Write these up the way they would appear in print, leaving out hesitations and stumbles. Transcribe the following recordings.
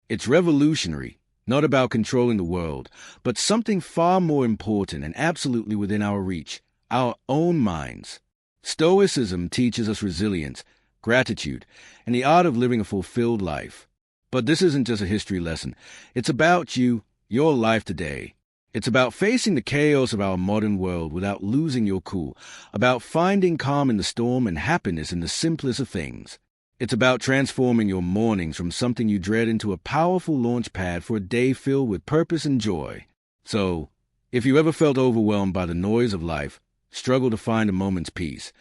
It's revolutionary, not about controlling the world, but something far more important and absolutely within our reach, our own minds. Stoicism teaches us resilience, gratitude, and the art of living a fulfilled life. But this isn't just a history lesson. It's about you, your life today. It's about facing the chaos of our modern world without losing your cool, about finding calm in the storm and happiness in the simplest of things. It's about transforming your mornings from something you dread into a powerful launch pad for a day filled with purpose and joy. So, if you ever felt overwhelmed by the noise of life, struggle to find a moment's peace,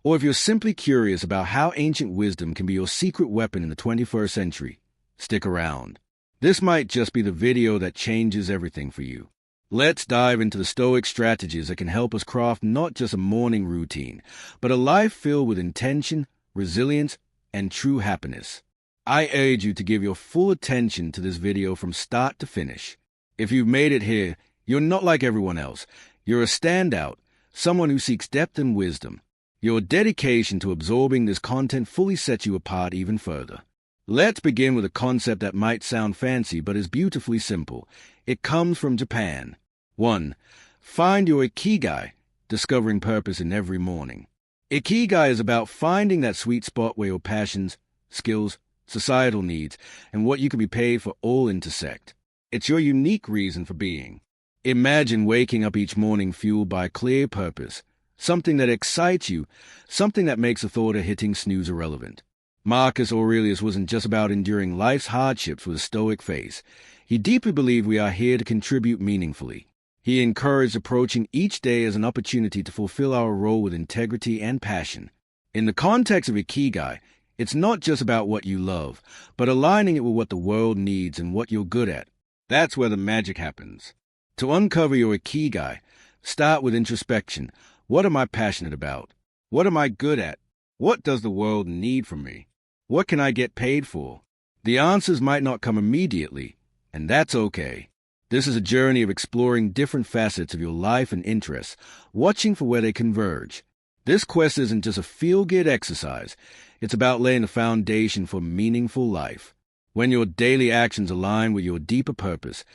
or if you're simply curious about how ancient wisdom can be your secret weapon in the 21st century, stick around. This might just be the video that changes everything for you. Let's dive into the Stoic strategies that can help us craft not just a morning routine, but a life filled with intention, resilience, and true happiness. I urge you to give your full attention to this video from start to finish. If you've made it here, you're not like everyone else. You're a standout, someone who seeks depth and wisdom. Your dedication to absorbing this content fully sets you apart even further. Let's begin with a concept that might sound fancy but is beautifully simple. It comes from Japan. 1. Find your ikigai, discovering purpose in every morning. Ikigai is about finding that sweet spot where your passions, skills, societal needs, and what you can be paid for all intersect. It's your unique reason for being. Imagine waking up each morning fueled by a clear purpose, something that excites you, something that makes the thought of hitting snooze irrelevant. Marcus Aurelius wasn't just about enduring life's hardships with a stoic face. He deeply believed we are here to contribute meaningfully. He encouraged approaching each day as an opportunity to fulfill our role with integrity and passion. In the context of Ikigai, it's not just about what you love, but aligning it with what the world needs and what you're good at. That's where the magic happens. To uncover your Ikigai, start with introspection. What am I passionate about? What am I good at? What does the world need from me? What can I get paid for? The answers might not come immediately, and that's okay. This is a journey of exploring different facets of your life and interests, watching for where they converge. This quest isn't just a feel-good exercise. It's about laying the foundation for a meaningful life. When your daily actions align with your deeper purpose,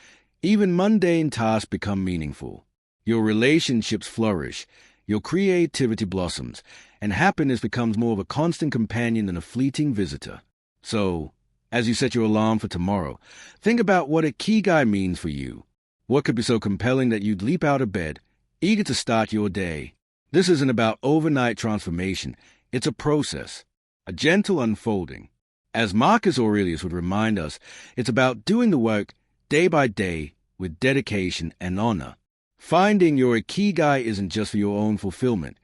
even mundane tasks become meaningful. Your relationships flourish, your creativity blossoms, and happiness becomes more of a constant companion than a fleeting visitor. So, as you set your alarm for tomorrow, think about what Ikigai means for you. What could be so compelling that you'd leap out of bed, eager to start your day? This isn't about overnight transformation. It's a process, a gentle unfolding. As Marcus Aurelius would remind us, it's about doing the work day by day with dedication and honor. Finding your Ikigai isn't just for your own fulfillment.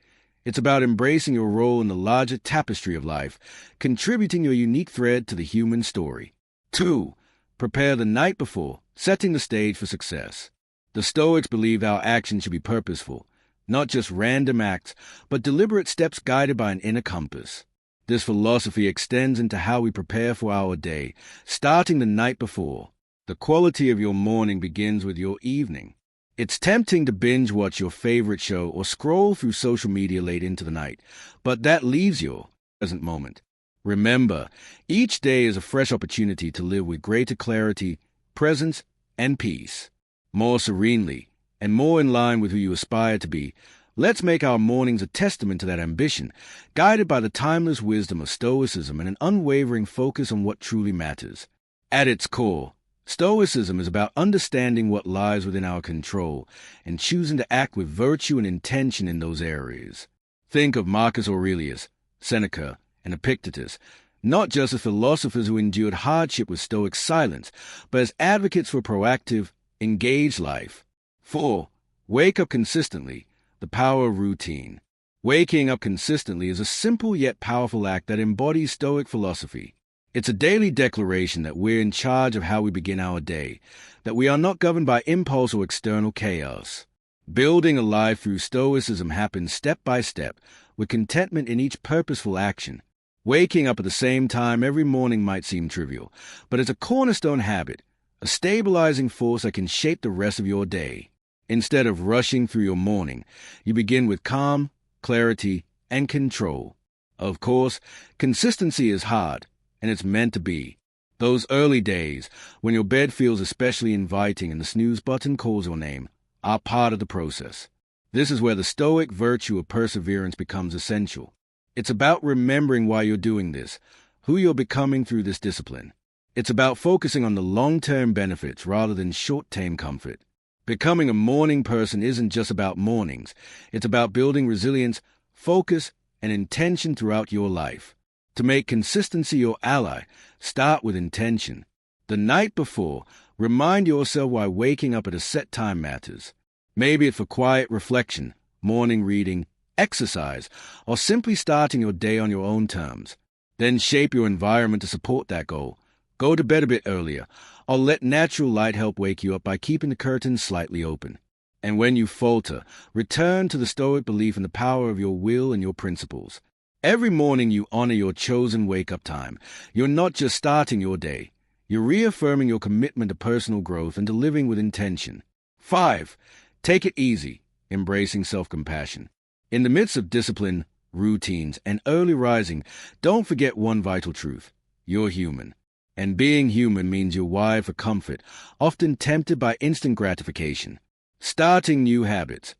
It's about embracing your role in the larger tapestry of life, contributing your unique thread to the human story. 2. Prepare the night before, setting the stage for success. The Stoics believed our actions should be purposeful, not just random acts, but deliberate steps guided by an inner compass. This philosophy extends into how we prepare for our day, starting the night before. The quality of your morning begins with your evening. It's tempting to binge-watch your favorite show or scroll through social media late into the night, but that leaves your present moment. Remember, each day is a fresh opportunity to live with greater clarity, presence, and peace. More serenely, and more in line with who you aspire to be, let's make our mornings a testament to that ambition, guided by the timeless wisdom of Stoicism and an unwavering focus on what truly matters. At its core, Stoicism is about understanding what lies within our control and choosing to act with virtue and intention in those areas. Think of Marcus Aurelius, Seneca, and Epictetus, not just as philosophers who endured hardship with stoic silence, but as advocates for proactive, engaged life. 4. Wake up consistently, the power of routine. Waking up consistently is a simple yet powerful act that embodies Stoic philosophy. It's a daily declaration that we're in charge of how we begin our day, that we are not governed by impulse or external chaos. Building a life through Stoicism happens step by step, with contentment in each purposeful action. Waking up at the same time every morning might seem trivial, but it's a cornerstone habit, a stabilizing force that can shape the rest of your day. Instead of rushing through your morning, you begin with calm, clarity, and control. Of course, consistency is hard, and it's meant to be. Those early days, when your bed feels especially inviting and the snooze button calls your name, are part of the process. This is where the Stoic virtue of perseverance becomes essential. It's about remembering why you're doing this, who you're becoming through this discipline. It's about focusing on the long-term benefits rather than short-term comfort. Becoming a morning person isn't just about mornings. It's about building resilience, focus, and intention throughout your life. To make consistency your ally, start with intention. The night before, remind yourself why waking up at a set time matters. Maybe it's for quiet reflection, morning reading, exercise, or simply starting your day on your own terms. Then shape your environment to support that goal. Go to bed a bit earlier, or let natural light help wake you up by keeping the curtains slightly open. And when you falter, return to the Stoic belief in the power of your will and your principles. Every morning you honor your chosen wake-up time. You're not just starting your day. You're reaffirming your commitment to personal growth and to living with intention. 5. Take it easy, embracing self-compassion. In the midst of discipline, routines, and early rising, don't forget one vital truth. You're human. And being human means you're wired for comfort, often tempted by instant gratification. Starting new habits,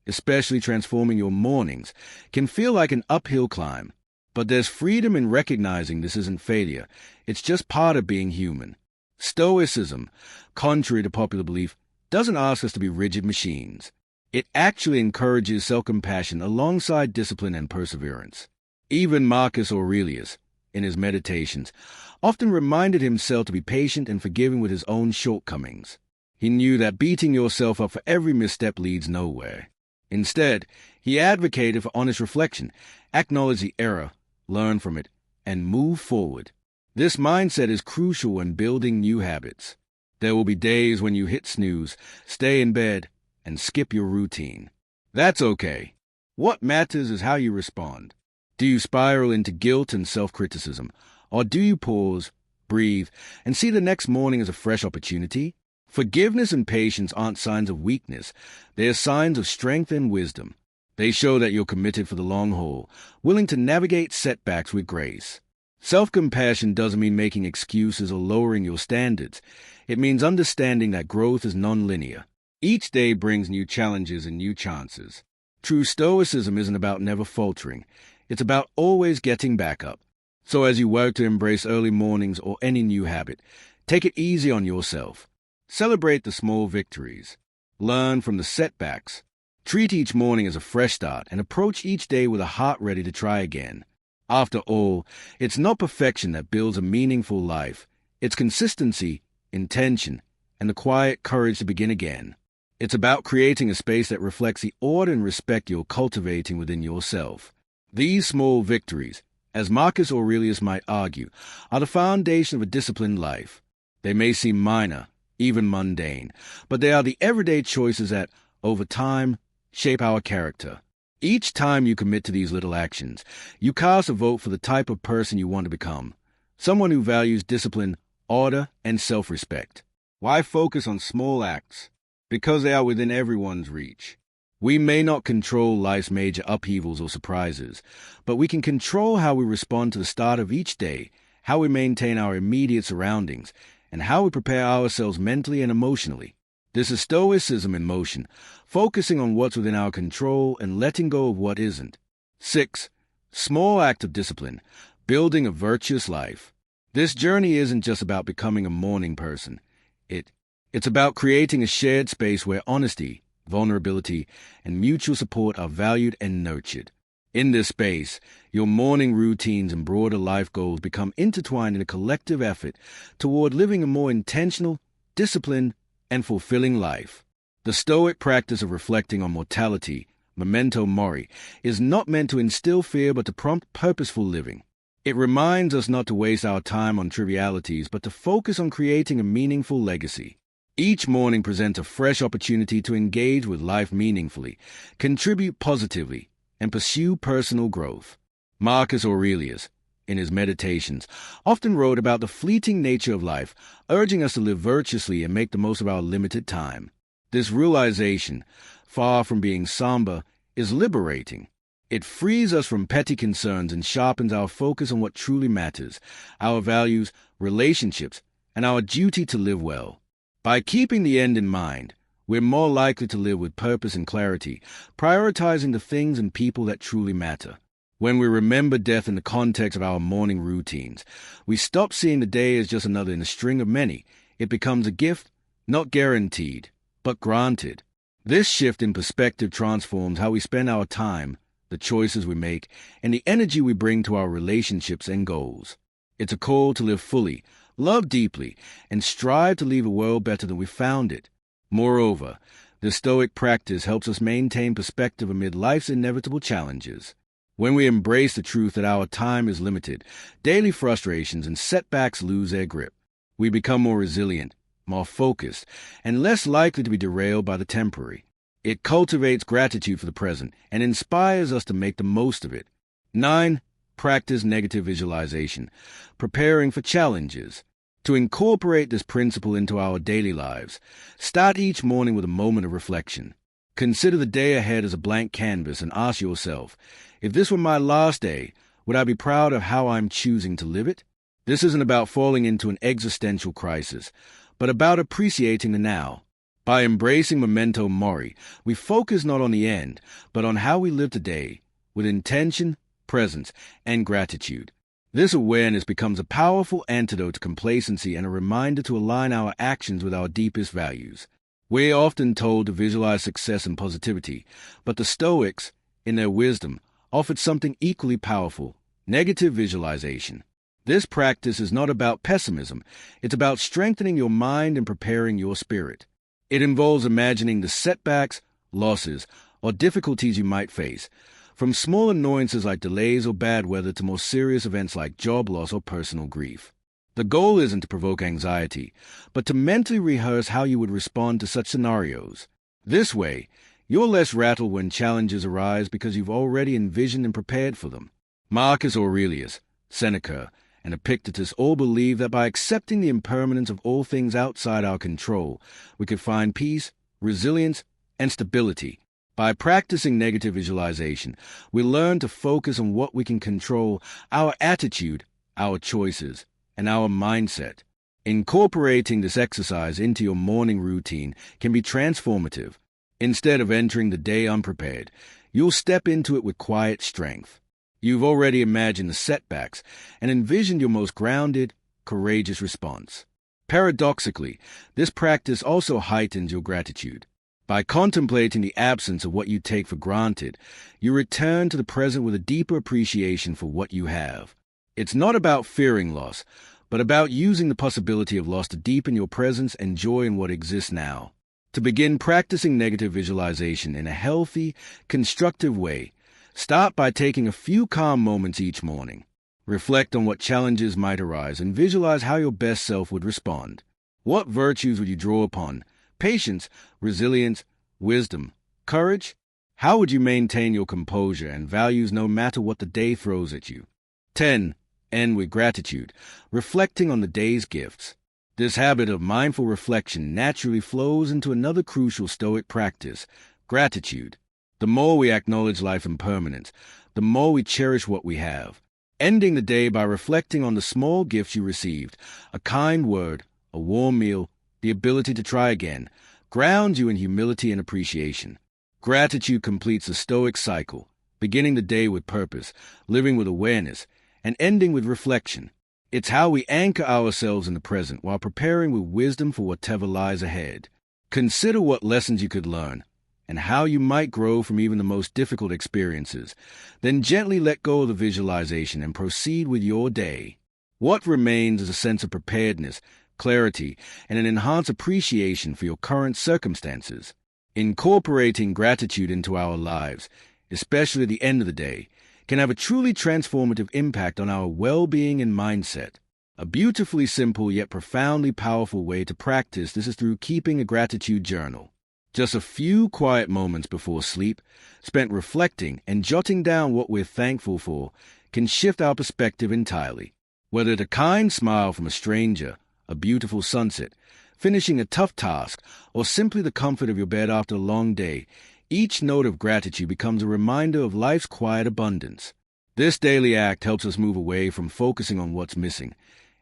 especially transforming your mornings, can feel like an uphill climb. But there's freedom in recognizing this isn't failure. It's just part of being human. Stoicism, contrary to popular belief, doesn't ask us to be rigid machines. It actually encourages self-compassion alongside discipline and perseverance. Even Marcus Aurelius, in his meditations, often reminded himself to be patient and forgiving with his own shortcomings. He knew that beating yourself up for every misstep leads nowhere. Instead, he advocated for honest reflection, acknowledge the error, learn from it, and move forward. This mindset is crucial when building new habits. There will be days when you hit snooze, stay in bed, and skip your routine. That's okay. What matters is how you respond. Do you spiral into guilt and self-criticism? Or do you pause, breathe, and see the next morning as a fresh opportunity? Forgiveness and patience aren't signs of weakness. They are signs of strength and wisdom. They show that you're committed for the long haul, willing to navigate setbacks with grace. Self-compassion doesn't mean making excuses or lowering your standards. It means understanding that growth is non-linear. Each day brings new challenges and new chances. True Stoicism isn't about never faltering. It's about always getting back up. So as you work to embrace early mornings or any new habit, take it easy on yourself. Celebrate the small victories. Learn from the setbacks. Treat each morning as a fresh start and approach each day with a heart ready to try again. After all, it's not perfection that builds a meaningful life. It's consistency, intention, and the quiet courage to begin again. It's about creating a space that reflects the order and respect you're cultivating within yourself. These small victories, as Marcus Aurelius might argue, are the foundation of a disciplined life. They may seem minor, even mundane, but they are the everyday choices that, over time, shape our character. Each time you commit to these little actions, you cast a vote for the type of person you want to become, someone who values discipline, order, and self-respect. Why focus on small acts? Because they are within everyone's reach. We may not control life's major upheavals or surprises, but we can control how we respond to the start of each day, how we maintain our immediate surroundings, and how we prepare ourselves mentally and emotionally. This is Stoicism in motion, focusing on what's within our control and letting go of what isn't. 6. Small act of discipline, building a virtuous life. This journey isn't just about becoming a morning person. It's about creating a shared space where honesty, vulnerability, and mutual support are valued and nurtured. In this space, your morning routines and broader life goals become intertwined in a collective effort toward living a more intentional, disciplined, and fulfilling life. The Stoic practice of reflecting on mortality, memento mori, is not meant to instill fear but to prompt purposeful living. It reminds us not to waste our time on trivialities but to focus on creating a meaningful legacy. Each morning presents a fresh opportunity to engage with life meaningfully, contribute positively, and pursue personal growth. Marcus Aurelius, in his meditations, often wrote about the fleeting nature of life, urging us to live virtuously and make the most of our limited time. This realization, far from being somber, is liberating. It frees us from petty concerns and sharpens our focus on what truly matters, our values, relationships, and our duty to live well. By keeping the end in mind, we're more likely to live with purpose and clarity, prioritizing the things and people that truly matter. When we remember death in the context of our morning routines, we stop seeing the day as just another in a string of many. It becomes a gift, not guaranteed, but granted. This shift in perspective transforms how we spend our time, the choices we make, and the energy we bring to our relationships and goals. It's a call to live fully, love deeply, and strive to leave a world better than we found it. Moreover, the Stoic practice helps us maintain perspective amid life's inevitable challenges. When we embrace the truth that our time is limited, daily frustrations and setbacks lose their grip. We become more resilient, more focused, and less likely to be derailed by the temporary. It cultivates gratitude for the present and inspires us to make the most of it. 9. Practice negative visualization, preparing for challenges. To incorporate this principle into our daily lives, start each morning with a moment of reflection. Consider the day ahead as a blank canvas and ask yourself, if this were my last day, would I be proud of how I'm choosing to live it? This isn't about falling into an existential crisis, but about appreciating the now. By embracing memento mori, we focus not on the end, but on how we live today, with intention, presence, and gratitude. This awareness becomes a powerful antidote to complacency and a reminder to align our actions with our deepest values. We're often told to visualize success and positivity, but the Stoics, in their wisdom, offered something equally powerful: negative visualization. This practice is not about pessimism, it's about strengthening your mind and preparing your spirit. It involves imagining the setbacks, losses, or difficulties you might face, from small annoyances like delays or bad weather to more serious events like job loss or personal grief. The goal isn't to provoke anxiety, but to mentally rehearse how you would respond to such scenarios. This way, you're less rattled when challenges arise because you've already envisioned and prepared for them. Marcus Aurelius, Seneca, and Epictetus all believed that by accepting the impermanence of all things outside our control, we could find peace, resilience, and stability. By practicing negative visualization, we learn to focus on what we can control: our attitude, our choices, and our mindset. Incorporating this exercise into your morning routine can be transformative. Instead of entering the day unprepared, you'll step into it with quiet strength. You've already imagined the setbacks and envisioned your most grounded, courageous response. Paradoxically, this practice also heightens your gratitude. By contemplating the absence of what you take for granted, you return to the present with a deeper appreciation for what you have. It's not about fearing loss, but about using the possibility of loss to deepen your presence and joy in what exists now. To begin practicing negative visualization in a healthy, constructive way, start by taking a few calm moments each morning. Reflect on what challenges might arise and visualize how your best self would respond. What virtues would you draw upon? Patience, resilience, wisdom, courage? How would you maintain your composure and values no matter what the day throws at you? 10. End with gratitude, reflecting on the day's gifts. This habit of mindful reflection naturally flows into another crucial Stoic practice: gratitude. The more we acknowledge life impermanence, the more we cherish what we have. Ending the day by reflecting on the small gifts you received, a kind word, a warm meal, the ability to try again, grounds you in humility and appreciation. Gratitude completes the Stoic cycle, beginning the day with purpose, living with awareness, and ending with reflection. It's how we anchor ourselves in the present while preparing with wisdom for whatever lies ahead. Consider what lessons you could learn, and how you might grow from even the most difficult experiences. Then gently let go of the visualization and proceed with your day. What remains is a sense of preparedness, clarity, and an enhanced appreciation for your current circumstances. Incorporating gratitude into our lives, especially at the end of the day, can have a truly transformative impact on our well-being and mindset. A beautifully simple yet profoundly powerful way to practice this is through keeping a gratitude journal. Just a few quiet moments before sleep, spent reflecting and jotting down what we're thankful for, can shift our perspective entirely. Whether it's a kind smile from a stranger, a beautiful sunset, finishing a tough task, or simply the comfort of your bed after a long day, Each note of gratitude becomes a reminder of life's quiet abundance. This daily act helps us move away from focusing on what's missing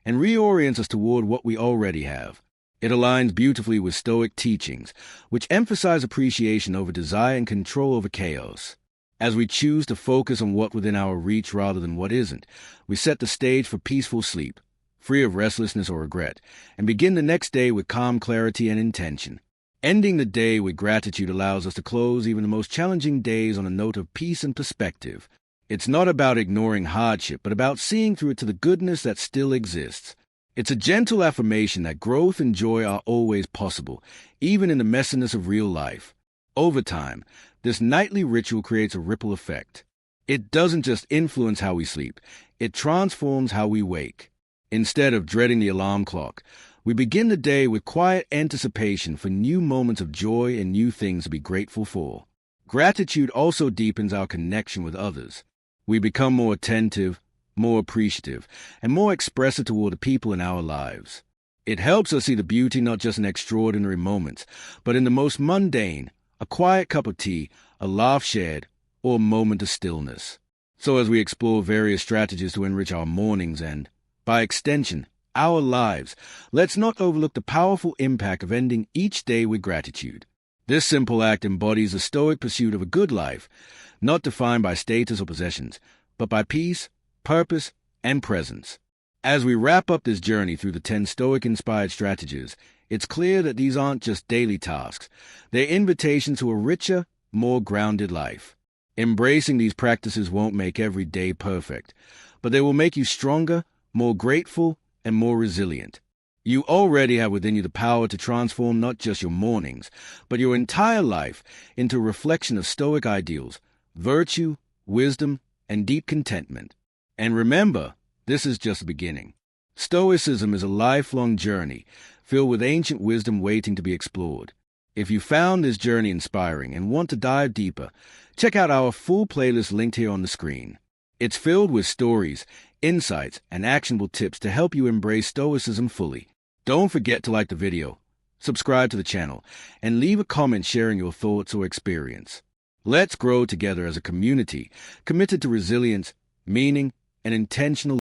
and reorients us toward what we already have. It aligns beautifully with Stoic teachings, which emphasize appreciation over desire and control over chaos. As we choose to focus on what's within our reach rather than what isn't, we set the stage for peaceful sleep, free of restlessness or regret, and begin the next day with calm clarity and intention. Ending the day with gratitude allows us to close even the most challenging days on a note of peace and perspective. It's not about ignoring hardship, but about seeing through it to the goodness that still exists. It's a gentle affirmation that growth and joy are always possible, even in the messiness of real life. Over time, this nightly ritual creates a ripple effect. It doesn't just influence how we sleep, it transforms how we wake. Instead of dreading the alarm clock, we begin the day with quiet anticipation for new moments of joy and new things to be grateful for. Gratitude also deepens our connection with others. We become more attentive, more appreciative, and more expressive toward the people in our lives. It helps us see the beauty not just in extraordinary moments, but in the most mundane, a quiet cup of tea, a laugh shared, or a moment of stillness. So as we explore various strategies to enrich our mornings and, by extension, our lives, let's not overlook the powerful impact of ending each day with gratitude. This simple act embodies the Stoic pursuit of a good life, not defined by status or possessions, but by peace, purpose, and presence. As we wrap up this journey through the 10 Stoic-inspired strategies, it's clear that these aren't just daily tasks. They're invitations to a richer, more grounded life. Embracing these practices won't make every day perfect, but they will make you stronger, more grateful, and more resilient. You already have within you the power to transform not just your mornings, but your entire life into a reflection of Stoic ideals, virtue, wisdom, and deep contentment. And remember, this is just the beginning. Stoicism is a lifelong journey filled with ancient wisdom waiting to be explored. If you found this journey inspiring and want to dive deeper, check out our full playlist linked here on the screen. It's filled with stories, insights, and actionable tips to help you embrace Stoicism fully. Don't forget to like the video, subscribe to the channel, and leave a comment sharing your thoughts or experience. Let's grow together as a community committed to resilience, meaning, and intentional